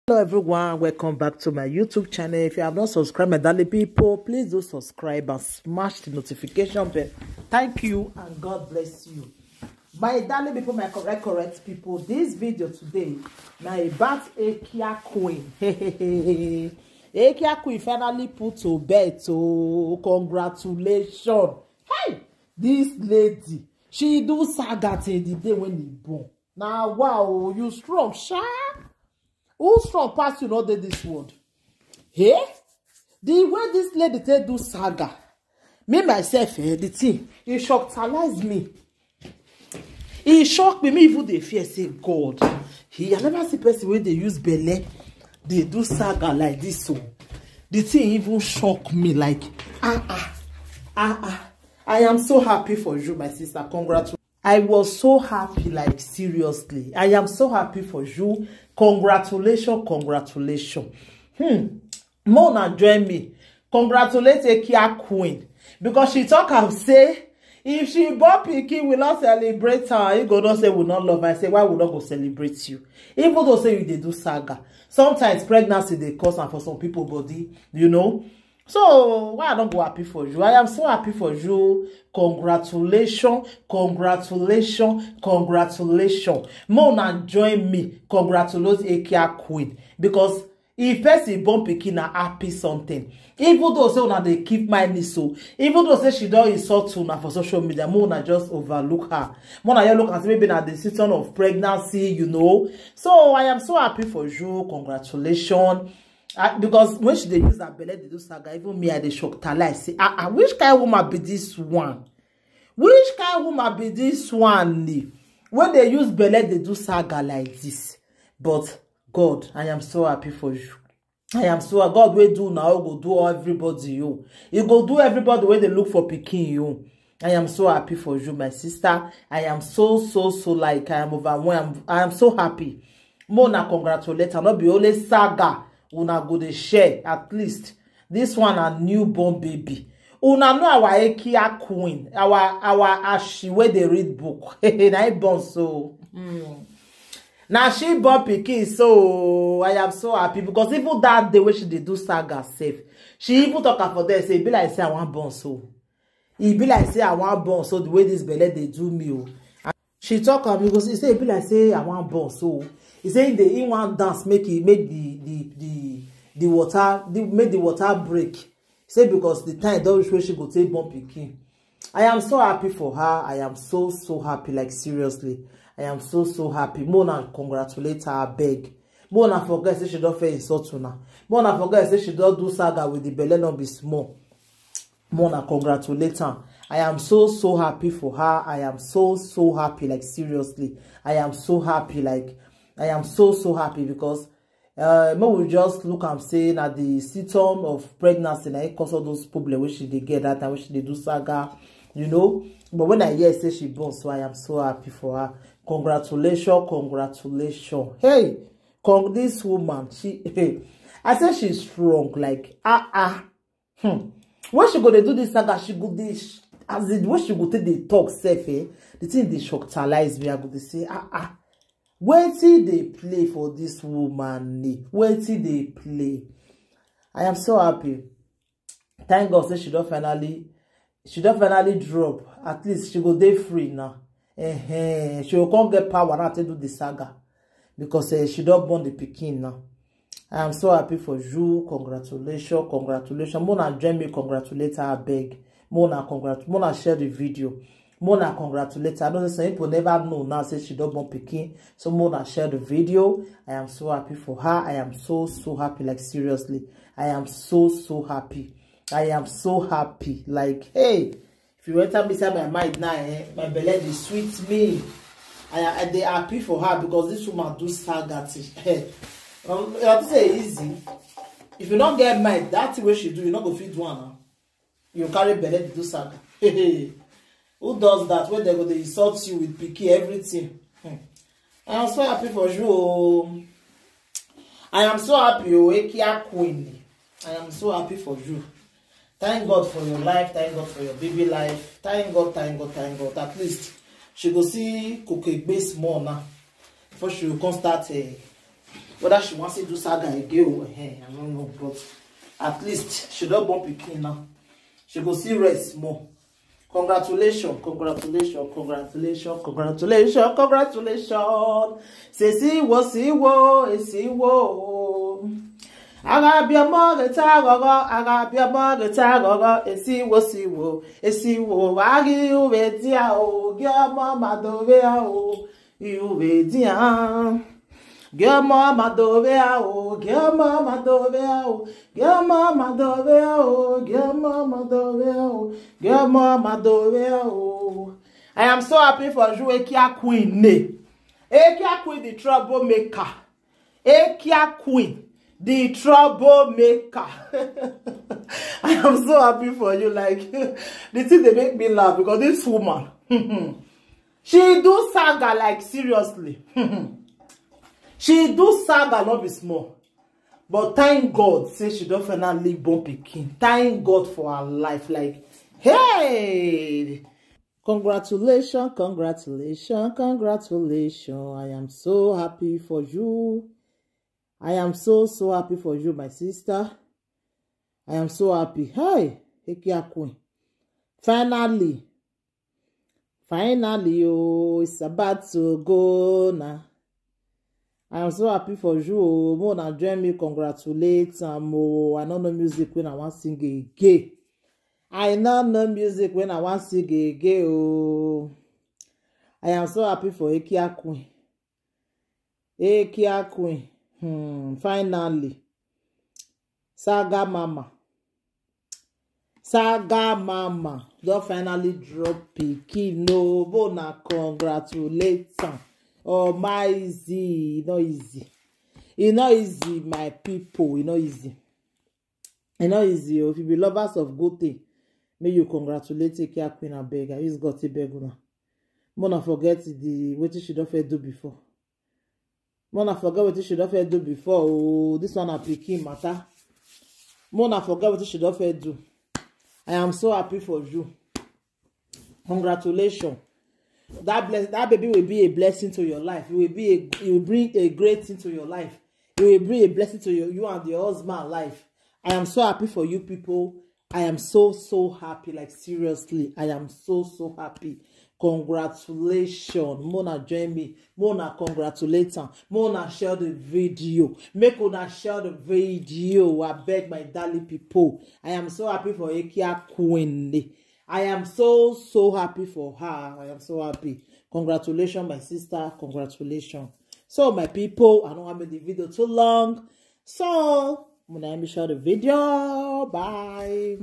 Hello everyone, welcome back to my YouTube channel. If you have not subscribed, my darling people, please do subscribe and smash the notification bell. Thank you and God bless you. My darling people, my correct people, this video today now about Ekya Queen. Ekya Queen finally put to bed. So congratulations. Hey, this lady, she do saga till the day when he born. Now wow, you strong, sha. Who strong pass you know this word? Hey, the way this lady take do saga, me myself, the thing, it shocked me. It shocked me even the fear say God. I never see person where they use belle, they do saga like this. So the thing even shocked me like I am so happy for you, my sister. Congratulations. I was so happy, like seriously. I am so happy for you. Congratulations, congratulations. Mona join me. Congratulate Ekya Queen. Because she talk and say, if she born pikin, will not celebrate her. You go not say will not love her. I say, why would not go celebrate you? Even though say you they do saga. Sometimes pregnancy they cause and for some people body, you know. So why I don't go happy for you? I am so happy for you. Congratulations, congratulations, congratulations. Mona join me. Congratulate Ekya Queen. Because if person born pikin na happy something. Even though say una they keep my so, even though say she don't insult una for social media, Mona just overlook her. Mona you look at maybe na the season of pregnancy, you know. So I am so happy for you. Congratulations. Because when she they use that belly, they do saga. Even me, I they shock tala. I say, which kind of woman be this one? Which kind of woman be this one? When they use belly, they do saga like this. But God, I am so happy for you. I am so God will do now. Go do everybody you. You go do everybody where they look for picking you. I am so happy for you, my sister. I am so like I am overwhelmed. I am so happy. Mona congratulate. I not be only saga. Una go dey share at least this one a newborn baby. Una know our Ekya Queen, our Ashi where they read book. Na born so. Now she born pikin, so I am so happy because even that day when she did do saga safe, she even talk for there say, be like say I want born so. It be like say I want born so the way this belly they do me. And she talk because he say it be like say I want born so. He saying the in one dance make the water make the water break. He say because the time don't reach where she go take born pikin. I am so happy for her. I am so happy, like seriously. I am so happy. Mona congratulate her, beg. Mona forget say she don't fair insult una. Mona forget say she don't do saga with the belly not be small. Mona congratulate her. I am so happy for her. I am so happy, like seriously. I am so happy, like I am so happy because we just look and say at the symptom of pregnancy and it cause all those problems which they get that time which they do saga, you know. But when I hear say she born, so I am so happy for her. Congratulations, congratulations. Hey, this woman, she I say she's strong, like when she go to do this saga, she go this as it when she go to the talk safe, the thing they shockalize me. I go to say where till they play for this woman? Where till they play? I am so happy. Thank God say she don't finally drop. At least she go day free now. She will come get power now to do the saga. Because she don't born the pikin now. I am so happy for you. Congratulations, congratulations. Mona join me, congratulate her, beg. Mona share the video. Mona congratulate her. I know some people never know now say she don't born pikin. So Mona share the video. I am so happy for her. I am so happy, like seriously. I am so happy. I am so happy. Like, hey, if you enter beside my mind now, my belly dey sweet me. I dey happy for her because this woman do saga. You have to say easy. If you don't get mind, that's the way she do. You not go fit one now. You carry belly to do saga. Who does that? When they go, they insult you with picky everything. I am so happy for you. I am so happy, Ekya Queen. I am so happy for you. Thank God for your life. Thank God for your baby life. Thank God, thank God, thank God. At least she go see cookie base more now. Before she will come start Whether she wants to do saga again, I don't know, but at least she don't born pikin now. She go see rest more. Congratulations, congratulations, congratulations, congratulations, congratulations. Say see wo. Agabia mogeta gogo, see wo. Agi uvedia o, giamo madovea o, uvedia. Giamo madovea o. I am so happy for you, Ekya Queen. Ekya Queen, the troublemaker. Ekya Queen, the troublemaker. I am so happy for you. Like, the thing they make me laugh because this woman, she do saga like seriously. She do saga not be small. But thank God, say she don't finally born pikin. Thank God for her life. Like, hey! Congratulations, congratulations, congratulations. I am so happy for you. I am so happy for you, my sister. I am so happy. Hey, Ekya Queen. Finally, oh, it's about to go now. I am so happy for you. More than join me, congratulate. I don't know music when I want to sing again. I don't know music when I want to sing again. Oh, I am so happy for Ekya Queen. Ekya Queen. Finally. Saga Mama. Don't finally drop pikin. No, bona congratulate. Oh, my easy, not easy. It's not easy, my people. It's not easy. It's not easy. If you be lovers of good thing, may you congratulate Ekya Queen and beg. I just got to beg now. Mona forget the what she don't do before. Mona forget what she don't do before. Oh, this one a pikin matter. Mona forget what she don't do. I am so happy for you. Congratulations. That baby will be a blessing to your life. It will bring a great thing to your life. It will bring a blessing to you and your husband life. I am so happy for you people. I am so happy. Like seriously, I am so happy. Congratulations. Mona join me. Mona congratulate her. Mona share the video. Make una share the video. I beg my darling people. I am so happy for Ekya Queen. I am so happy for her. I am so happy. Congratulations, my sister. Congratulations. So, my people, I don't want to make the video too long. So, I'm going to share the video. Bye.